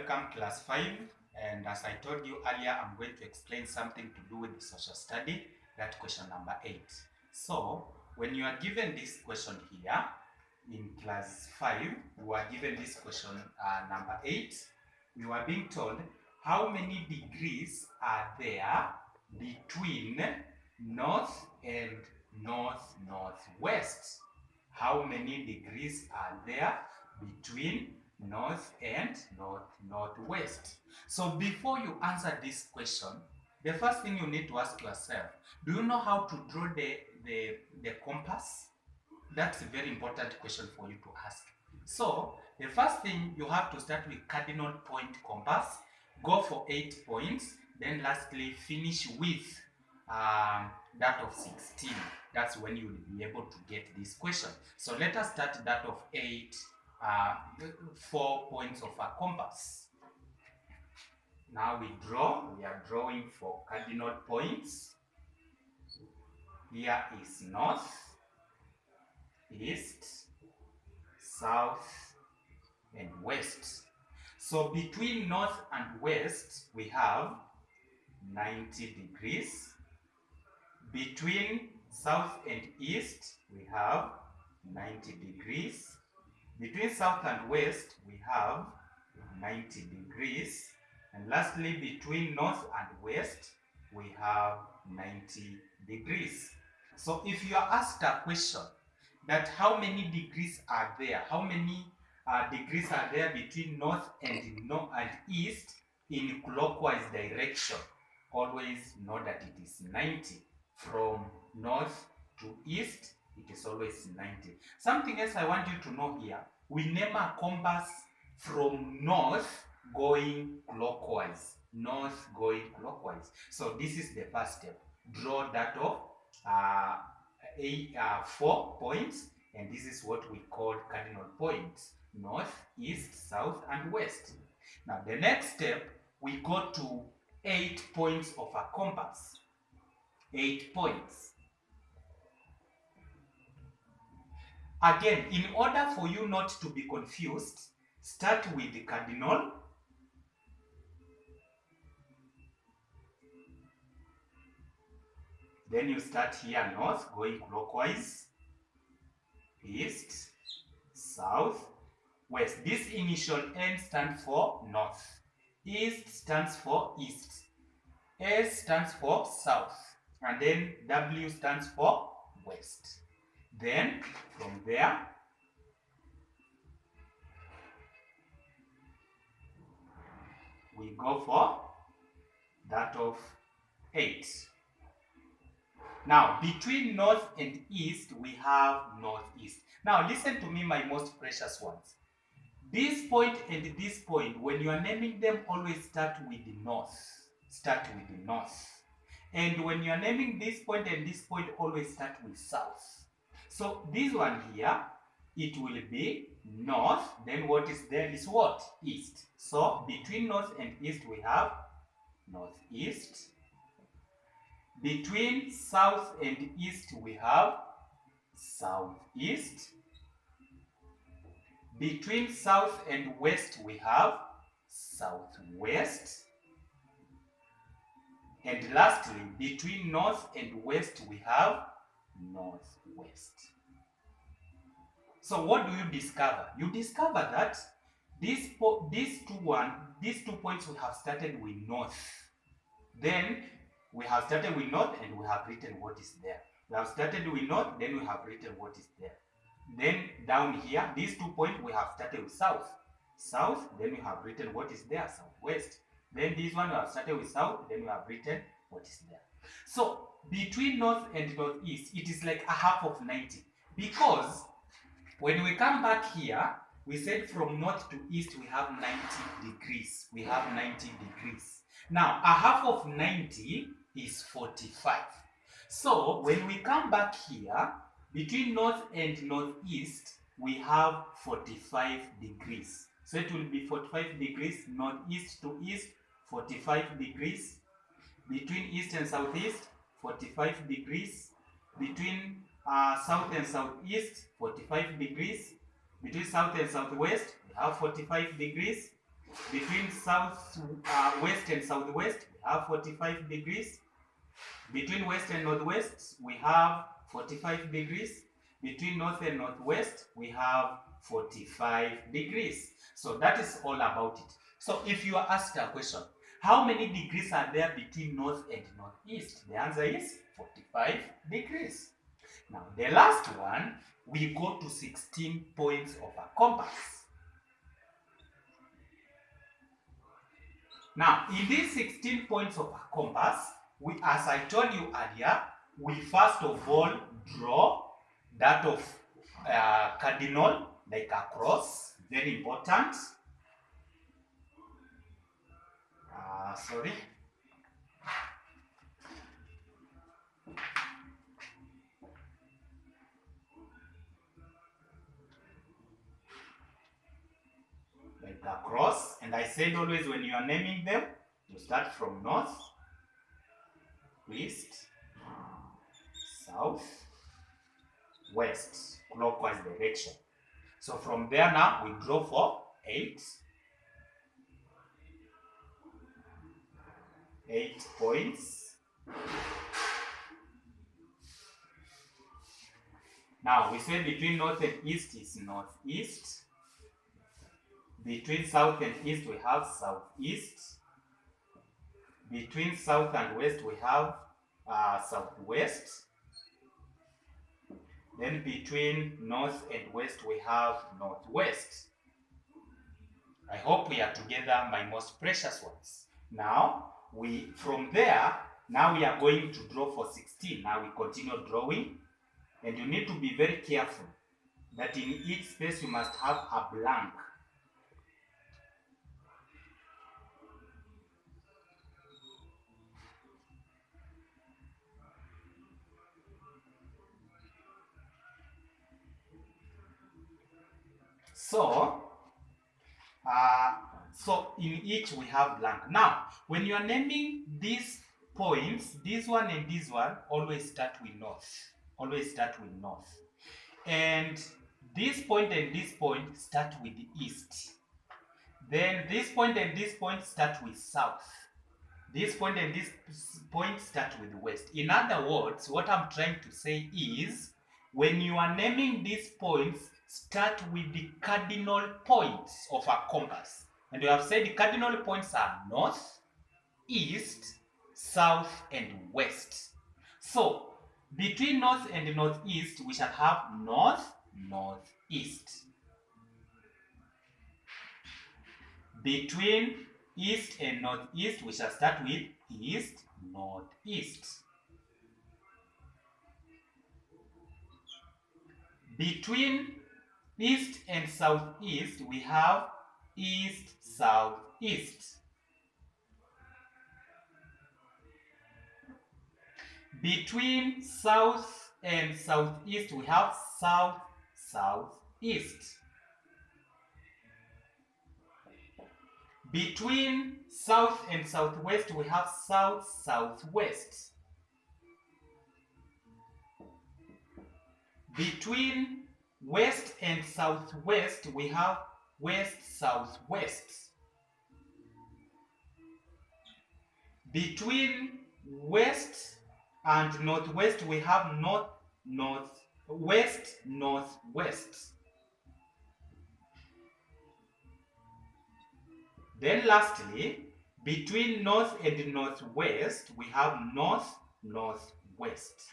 welcome class 5, and as I told you earlier, I'm going to explain something to do with the social study, that question number 8. So when you are given this question here in class 5, you are given this question number 8. You are being told how many degrees are there between north and northwest. How many degrees are there between north and northwest? So before you answer this question, the first thing you need to ask yourself, do you know how to draw the compass? That's a very important question for you to ask. So the first thing, you have to start with cardinal point compass, go for 8 points, then lastly finish with that of 16. That's when you will be able to get this question. So let us start that of 8, 4 points of a compass. Now we are drawing for cardinal points. Here is north, east, south, and west. So between north and west, we have 90 degrees. Between south and east, we have 90 degrees. Between south and west, we have 90 degrees. And lastly, between north and west, we have 90 degrees. So if you are asked a question that how many degrees are there, how many degrees are there between north and east in clockwise direction, always know that it is 90. From north to east, it is always 90. Something else I want you to know here, we name a compass from north going clockwise. North going clockwise. So this is the first step. Draw that of 4 points, and this is what we call cardinal points: north, east, south, and west. Now the next step, we go to 8 points of a compass. 8 points. Again, in order for you not to be confused, start with the cardinal. Then you start here north, going clockwise, east, south, west. This initial N stands for north. East stands for east. S stands for south. And then W stands for west. Then from there, we go for that of 8. Now, between north and east, we have northeast. Now, listen to me, my most precious ones. This point and this point, when you are naming them, always start with the north. Start with the north. And when you are naming this point and this point, always start with south. So, this one here, it will be north. Then what is there is what? East. So, between north and east, we have northeast. Between south and east, we have southeast. Between south and west, we have southwest. And lastly, between north and west, we have northwest. So what do you discover? You discover that these 2 points we have started with north. Then we have started with north and we have written what is there. We have started with north, then we have written what is there. Then down here, these 2 points we have started with south. South, then we have written what is there, southwest. Then this one we have started with south, then we have written what is there. So between north and northeast, it is like a half of 90. Because when we come back here, we said from north to east we have 90 degrees. We have 90 degrees. Now, a half of 90 is 45. So, when we come back here, between north and northeast, we have 45 degrees. So, it will be 45 degrees, northeast to east, 45 degrees. Between east and southeast, 45 degrees. Between south and southeast, 45 degrees. Between south and southwest, we have 45 degrees. Between west and southwest, we have 45 degrees. Between west and northwest, we have 45 degrees. Between north and northwest, we have 45 degrees. So that is all about it. So if you are asked a question, how many degrees are there between north and northeast? The answer is 45 degrees. Now, the last one, we go to 16 points of a compass. Now, in these 16 points of a compass, as I told you earlier, we first of all draw that of cardinal, like a cross, very important. Sorry. Like a cross, and I said always when you are naming them, you start from north, east, south, west, clockwise direction. So from there now we draw for 8 points. Now we say between north and east is northeast. Between south and east we have southeast. Between south and west we have southwest. Then between north and west we have northwest. I hope we are together, my most precious ones. Now, from there, now we are going to draw for 16. Now we continue drawing. And you need to be very careful that in each space you must have a blank. So in each we have blank. Now, when you are naming these points, this one and this one, always start with north. Always start with north. And this point and this point start with the east. Then this point and this point start with south. This point and this point start with west. In other words, what I'm trying to say is, when you are naming these points, start with the cardinal points of a compass. And we have said the cardinal points are north, east, south, and west. So, between north and northeast, we shall have north, northeast. Between east and northeast, we shall start with east, northeast. Between east and southeast, we have east, southeast. Between south and southeast, we have south, southeast. Between south and southwest, we have south, southwest. Between west and southwest, we have west, southwest. Between west and northwest, we have north, northwest, northwest. Then lastly, between north and northwest, we have north, northwest.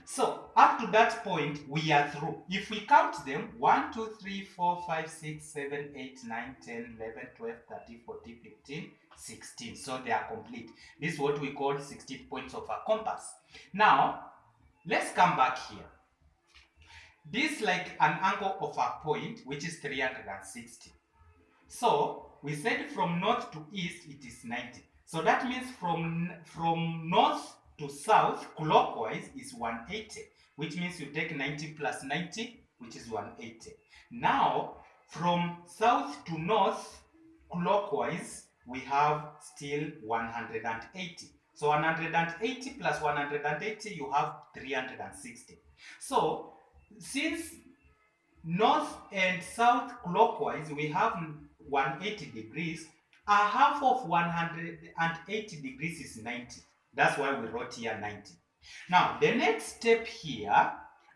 So, up to that point, we are through. If we count them, 1, 2, 3, 4, 5, 6, 7, 8, 9, 10, 11, 12, 13, 14, 15, 16. So, they are complete. This is what we call 16 points of a compass. Now, let's come back here. This is like an angle of a point, which is 360. So, we said from north to east, it is 90. So, that means from north to south, clockwise, is 180, which means you take 90 plus 90, which is 180. Now, from south to north, clockwise, we have still 180. So 180 plus 180, you have 360. So, since north and south clockwise, we have 180 degrees. A half of 180 degrees is 90. That's why we wrote here 90. Now, the next step here,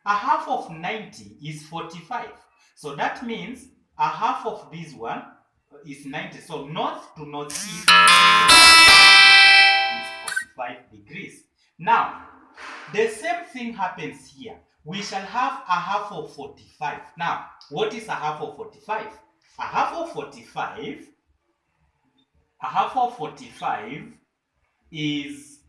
a half of 90 is 45. So that means a half of this one is 90. So north to northeast is 45 degrees. Now, the same thing happens here. We shall have a half of 45. Now, what is a half of 45? A half of 45 is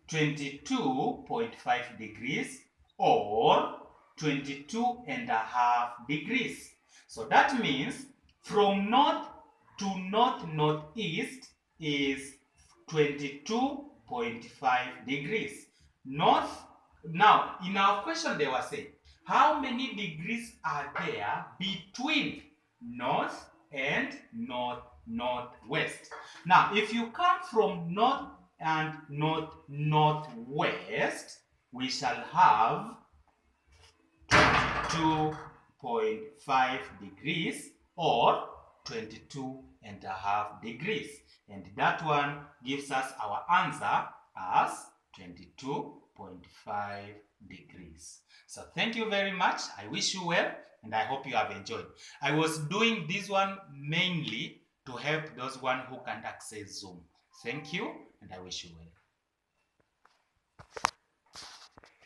22.5 degrees or 22.5 degrees. So that means from north to northeast is 22.5 degrees. North, now in our question they were saying, how many degrees are there between north and northwest? Now, if you come from north and northwest, we shall have 22.5 degrees or 22.5 degrees. And that one gives us our answer as 22.5 degrees. So thank you very much. I wish you well and I hope you have enjoyed. I was doing this one mainly to help those one who can't access Zoom. Thank you and I wish you well.